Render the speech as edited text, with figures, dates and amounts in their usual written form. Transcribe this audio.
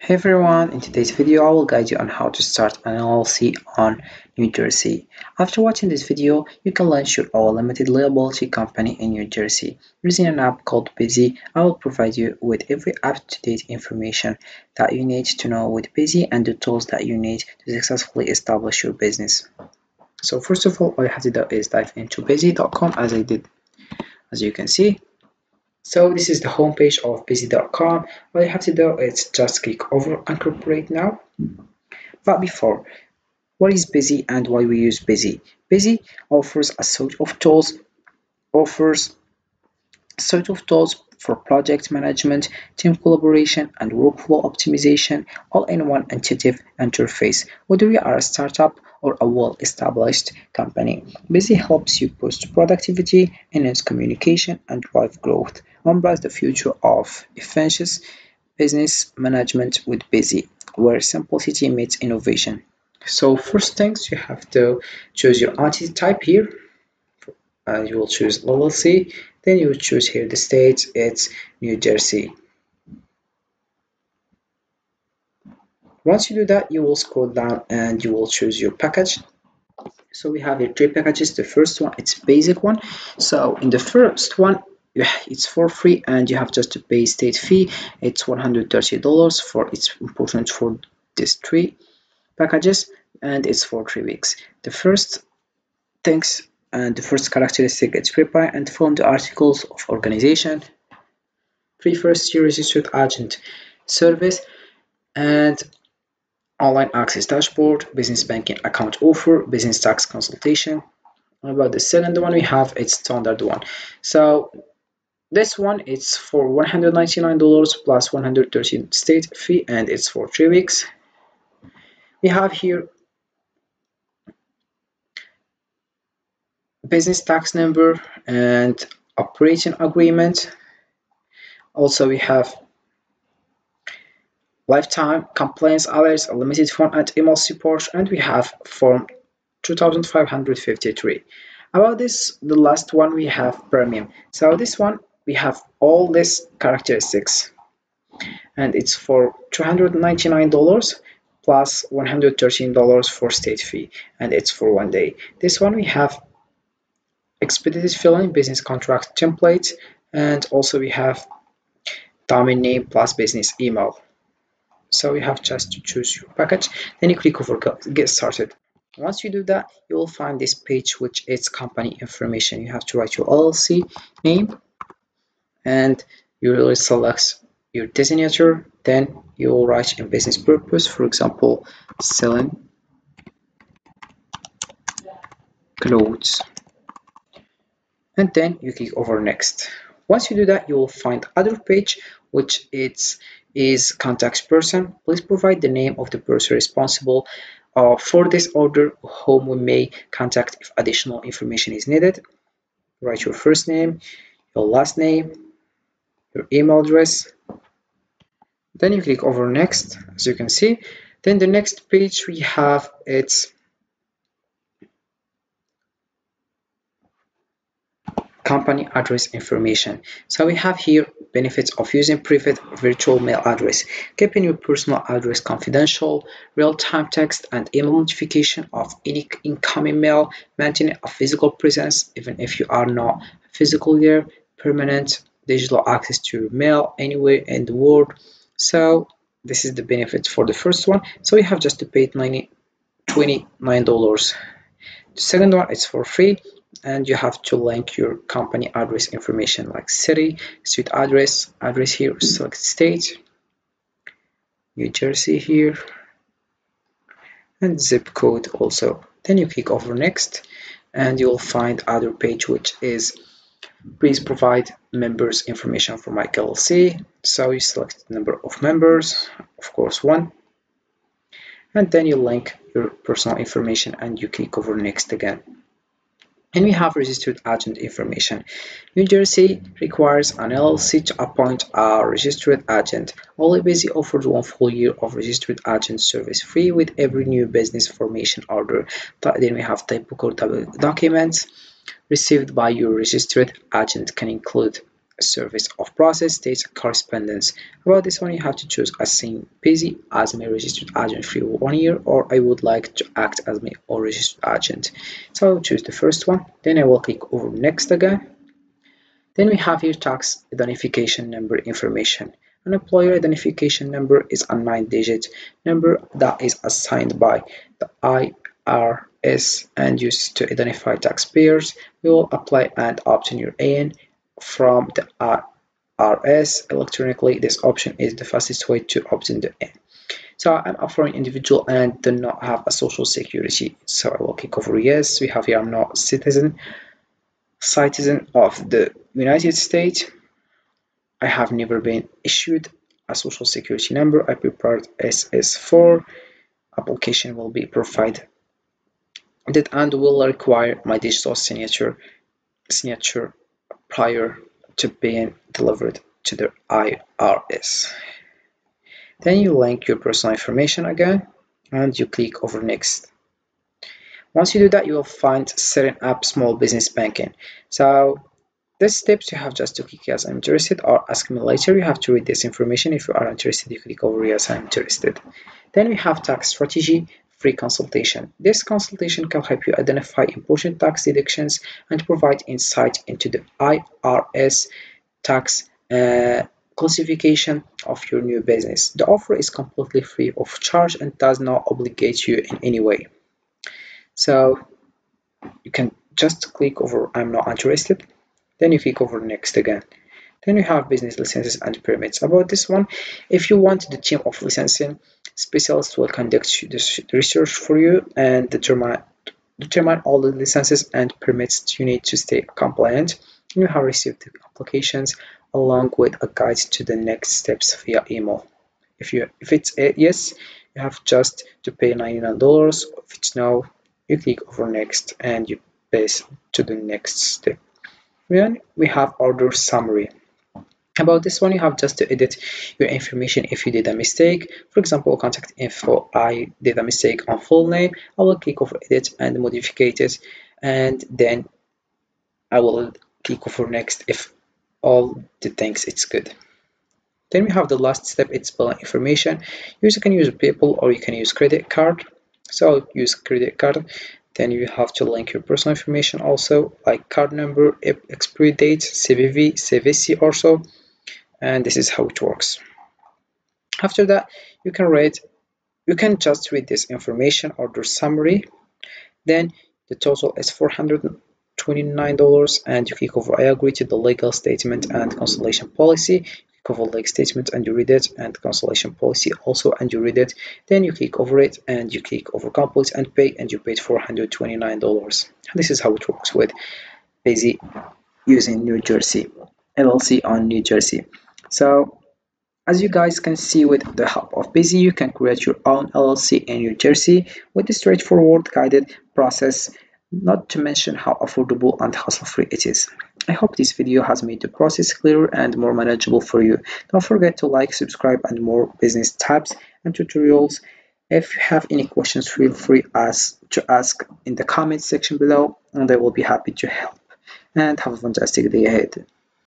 Hey everyone, in today's video I will guide you on how to start an LLC on New Jersey. After watching this video, you can launch your own limited liability company in New Jersey. Using an app called Busy, I will provide you with every up-to-date information that you need to know with Busy and the tools that you need to successfully establish your business. So first of all you have to do is dive into busy.com as I did, as you can see. So this is the homepage of busy.com. All you have to do is just click over incorporate now. But before, what is Busy and why we use Busy? Busy offers a suite of tools for project management, team collaboration, and workflow optimization, all in one intuitive interface. Whether you are a startup or a well-established company, Busy helps you boost productivity, enhance communication, and drive growth. Embrace the future of efficient business management with Busy, where simplicity meets innovation. So first things, you have to choose your entity type here. You will choose LLC, then you will choose here the state, it's New Jersey. Once you do that, you will scroll down and you will choose your package. So we have here three packages. The first one, it's basic one. So in the first one, it's for free and you have just to pay state fee. It's $130 for, it's important for these three packages, and it's for 3 weeks. The first things and the first characteristic, it's prepare and form the articles of organization, prefers your registered agent service, and online access dashboard, business banking account offer, business tax consultation. About the second one we have, it's standard one. So this one, it's for $199 plus 130 state fee, and it's for 3 weeks. We have here business tax number and operating agreement. Also we have lifetime compliance alerts, a limited phone and email support, and we have form 2553. About this, the last one, we have premium. So this one we have all these characteristics, and it's for $299 plus $113 for state fee, and it's for 1 day. This one we have expedited filing, business contract template, and also we have domain name plus business email. So you have just to choose your package, then you click over get started. Once you do that, you will find this page, which is company information. You have to write your LLC name and you will select your designator. Then you will write in business purpose, for example, selling clothes, and then you click over next. Once you do that, you will find other page, which is contact person. Please provide the name of the person responsible for this order, whom we may contact if additional information is needed. Write your first name, your last name, your email address. Then you click over next, as you can see. Then the next page we have, it's company address information. So we have here benefits of using private virtual mail address, keeping your personal address confidential, real-time text and email notification of any incoming mail, maintaining a physical presence even if you are not physically there, permanent digital access to your mail anywhere in the world. So this is the benefits for the first one. So you have just to pay $29. The second one is for free, and you have to link your company address information like city, street address, address here, select state, New Jersey here, and zip code also. Then you click over next and you'll find other page, which is please provide members information for my LLC. So you select the number of members, of course 1, and then you link your personal information and you click over next again. And we have registered agent information. New Jersey requires an LLC to appoint a registered agent. Only Busy offers 1 full year of registered agent service free with every new business formation order. Then we have typical documents received by your registered agent can include service of process states correspondence. About this one, you have to choose assign busy as my registered agent for 1 year, or I would like to act as my own registered agent. So I will choose the first one, then I will click over next again. Then we have here tax identification number information. An employer identification number is a 9-digit number that is assigned by the IRS and used to identify taxpayers. We will apply and obtain your AN from the IRS electronically. This option is the fastest way to obtain the AN. So I'm a foreign individual and do not have a social security. So I will click over yes. We have here I'm not a citizen of the United States. I have never been issued a social security number. I prepared SS4. Application will be provided and will require my digital signature prior to being delivered to the IRS. Then you link your personal information again and you click over next. Once you do that, you will find setting up small business banking. So these steps you have just to click yes I'm interested or ask me later. You have to read this information. If you are interested, you click over yes I'm interested. Then we have tax strategy free consultation. This consultation can help you identify important tax deductions and provide insight into the IRS tax classification of your new business. The offer is completely free of charge and does not obligate you in any way. So you can just click over I'm not interested. Then you click over next again. Then you have business licenses and permits. About this one, if you want, the team of licensing specialists will conduct the research for you and determine all the licenses and permits you need to stay compliant. You have received the applications along with a guide to the next steps via email. If it's a yes, you have just to pay $99. If it's no, you click over next and you pass to the next step. Then we have order summary. About this one, you have just to edit your information if you did a mistake. For example, contact info, I did a mistake on full name. I will click over edit and modify it, and then I will click over next if all the things it's good. Then we have the last step, it's billing information. You can use PayPal or you can use credit card. So I'll use credit card. Then you have to link your personal information also, like card number, expiry date, CVV, CVC also, and this is how it works. After that, you can just read this information, order summary. Then the total is $429, and you click over I agree to the legal statement and cancellation policy. Click over legal statement and you read it, and cancellation policy also and you read it. Then you click over it and you click over complete and pay, and you paid $429. This is how it works with Busy using New Jersey LLC on New Jersey. So as you guys can see, with the help of Busy, you can create your own LLC in New Jersey with a straightforward guided process, not to mention how affordable and hassle-free it is. I hope this video has made the process clearer and more manageable for you. Don't forget to like, subscribe, and more business tips and tutorials. If you have any questions, feel free to ask in the comments section below, and I will be happy to help. And have a fantastic day ahead.